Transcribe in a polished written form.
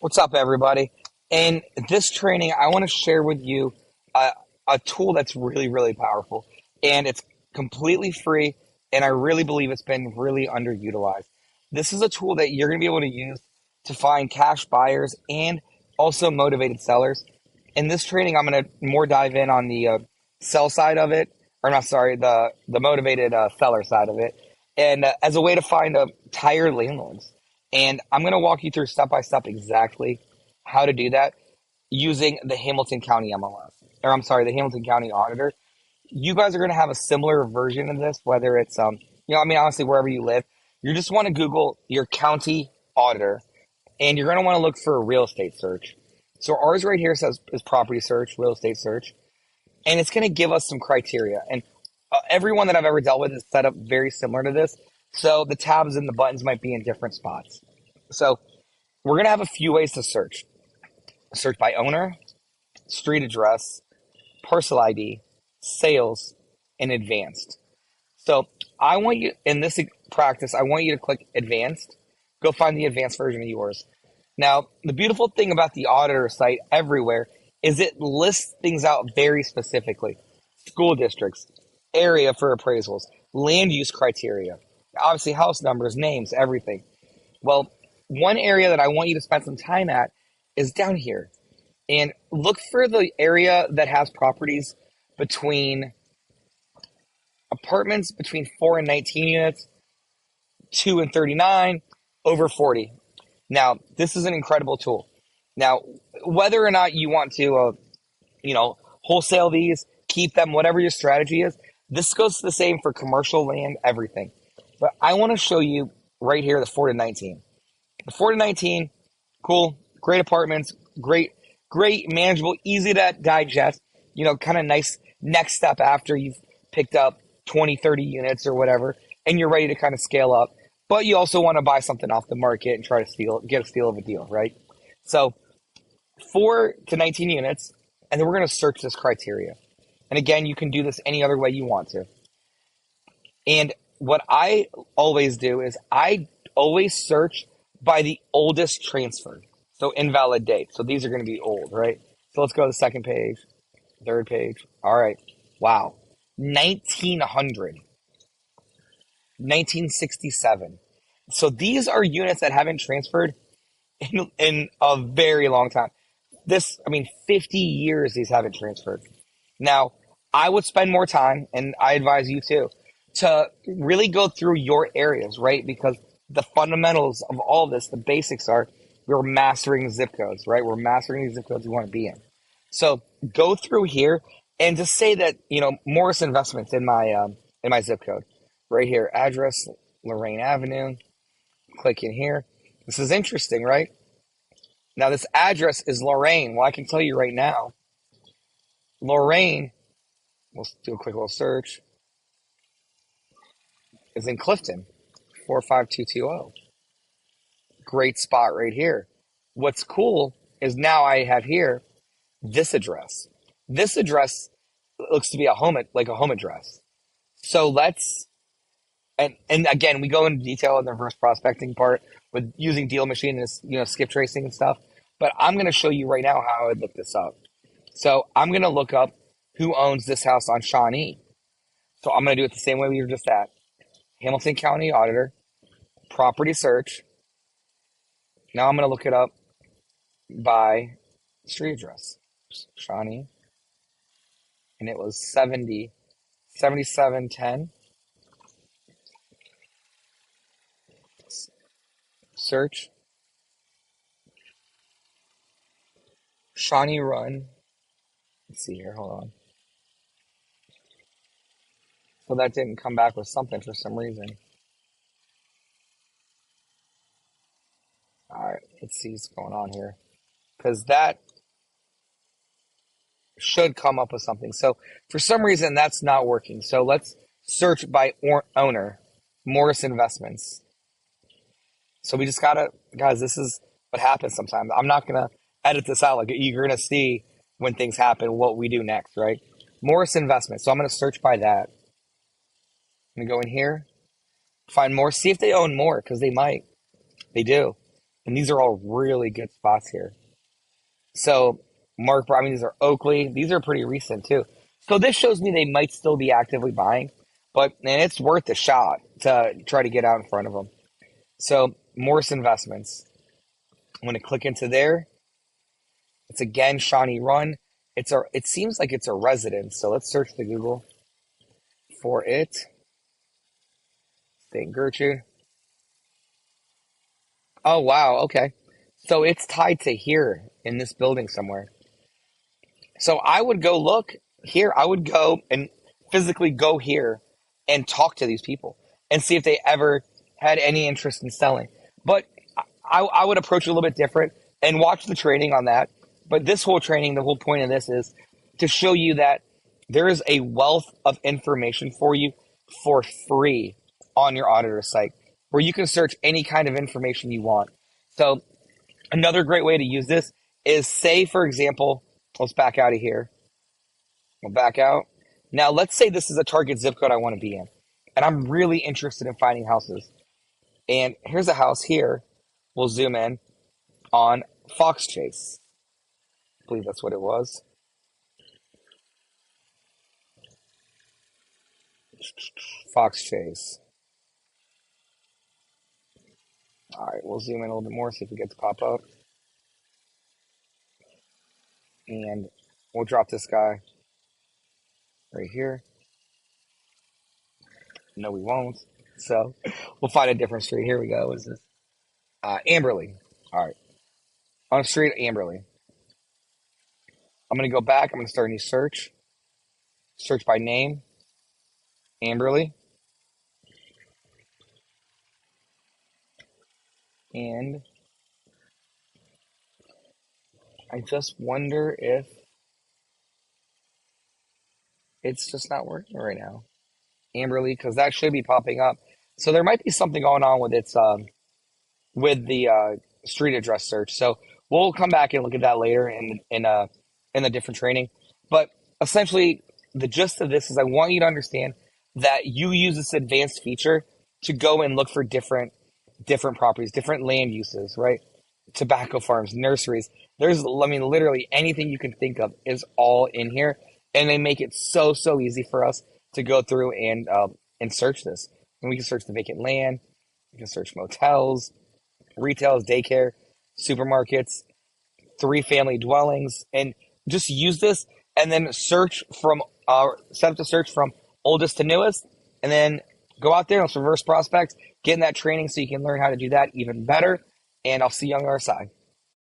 What's up, everybody? In this training, I want to share with you a, a tool that's really, really powerful. And it's completely free. And I really believe it's been really underutilized. This is a tool that you're going to be able to use to find cash buyers and also motivated sellers. In this training, I'm going to more dive in on the sell side of it, or not, sorry, the motivated seller side of it, and as a way to find tired landlords. And I'm going to walk you through step by step exactly how to do that using the Hamilton County MLS, or I'm sorry, the Hamilton County Auditor. You guys are going to have a similar version of this, whether it's, honestly, wherever you live. You just want to Google your county auditor, and you're going to want to look for a real estate search. So ours right here says is property search, real estate search, and it's going to give us some criteria. And everyone that I've ever dealt with is set up very similar to this. So the tabs and the buttons might be in different spots. So we're going to have a few ways to search. Search by owner, street address, parcel ID, sales, and advanced. So I want you, in this practice, I want you to click advanced. Go find the advanced version of yours. Now, the beautiful thing about the auditor site everywhere is it lists things out very specifically. School districts, area for appraisals, land use criteria, obviously house numbers, names, everything. Well, one area that I want you to spend some time at is down here. And look for the area that has properties between apartments between 4 and 19 units, 2 and 39, over 40. Now, this is an incredible tool. Now, whether or not you want to, wholesale these, keep them, whatever your strategy is, this goes the same for commercial land, everything. But I want to show you right here the 4 to 19. The 4 to 19, cool, great apartments, great, manageable, easy to digest, kind of nice next step after you've picked up 20, 30 units or whatever, and you're ready to kind of scale up. But you also want to buy something off the market and try to get a steal of a deal, right? So 4 to 19 units, and then we're going to search this criteria. And again, you can do this any other way you want to. And what I always do is I always search by the oldest transfer. So invalid date. So these are going to be old, right? So let's go to the second page, third page. All right. Wow. 1900. 1967. So these are units that haven't transferred in a very long time. 50 years these haven't transferred. Now, I would spend more time, and I advise you too, to really go through your areas, right? Because the fundamentals of all this, the basics are we're mastering zip codes, right? We're mastering the zip codes we want to be in. So go through here and just say that, Morris Investments in my zip code. Right here, address, Lorraine Avenue. Click in here. This is interesting, right? Now, this address is Lorraine. Well, I can tell you right now, Lorraine, we'll do a quick little search, is in Clifton, 45220. Great spot right here. What's cool is now I have here this address. This address looks to be a home address. So let's And again, we go into detail in the reverse prospecting part with using deal machine and skip tracing and stuff. But I'm going to show you right now how I would look this up. So I'm going to look up who owns this house on Shawnee. So I'm going to do it the same way we were just at. Hamilton County Auditor, property search. Now I'm going to look it up by street address, Shawnee, and it was 7710. Search Shawnee Run. Let's see here. Hold on. So that didn't come back with something for some reason. All right, let's see what's going on here, because that should come up with something. So for some reason that's not working. So let's search by owner, Morris Investments. So we just gotta, guys, this is what happens sometimes. I'm not gonna edit this out. Like, you're gonna see when things happen, what we do next, right? Morris Investments. So I'm gonna search by that. I'm gonna go in here, find more, see if they own more, because they might. They do. And these are all really good spots here. So I mean, these are Oakley. These are pretty recent too. So this shows me they might still be actively buying, but and it's worth a shot to try to get out in front of them. So Morse Investments. I'm going to click into there. It's again Shawnee Run. It seems like it's a residence. So let's search the Google for it. St. Gertrude. Oh wow, okay. So it's tied to here in this building somewhere. So I would go look here. I would go and physically go here and talk to these people and see if they ever had any interest in selling. But I would approach it a little bit different and watch the training on that. But this whole training, the whole point of this is to show you that there is a wealth of information for you for free on your auditor site where you can search any kind of information you want. So another great way to use this is say, for example, let's back out of here. We'll back out. Now, let's say this is a target zip code I want to be in, and I'm really interested in finding houses. And here's a house here. We'll zoom in on Fox Chase. I believe that's what it was. Fox Chase. All right, we'll zoom in a little bit more, see if we get to pop up. And we'll drop this guy right here. No, we won't. So we'll find a different street. Here we go. What is this? Amberley. All right. On street, Amberley. I'm going to go back. I'm going to start a new search. Search by name. Amberley. And I just wonder if it's just not working right now. Amberley, because that should be popping up. So there might be something going on with its with the street address search. So we'll come back and look at that later in a different training. But essentially, the gist of this is I want you to understand that you use this advanced feature to go and look for different properties, different land uses, right? Tobacco farms, nurseries. There's, I mean, literally anything you can think of is all in here, and they make it so easy for us to go through and search this. And we can search the vacant land. We can search motels, retails, daycare, supermarkets, three-family dwellings, and just use this and then search from set up the search from oldest to newest, and then go out there and reverse prospects, get in that training so you can learn how to do that even better. And I'll see you on our side.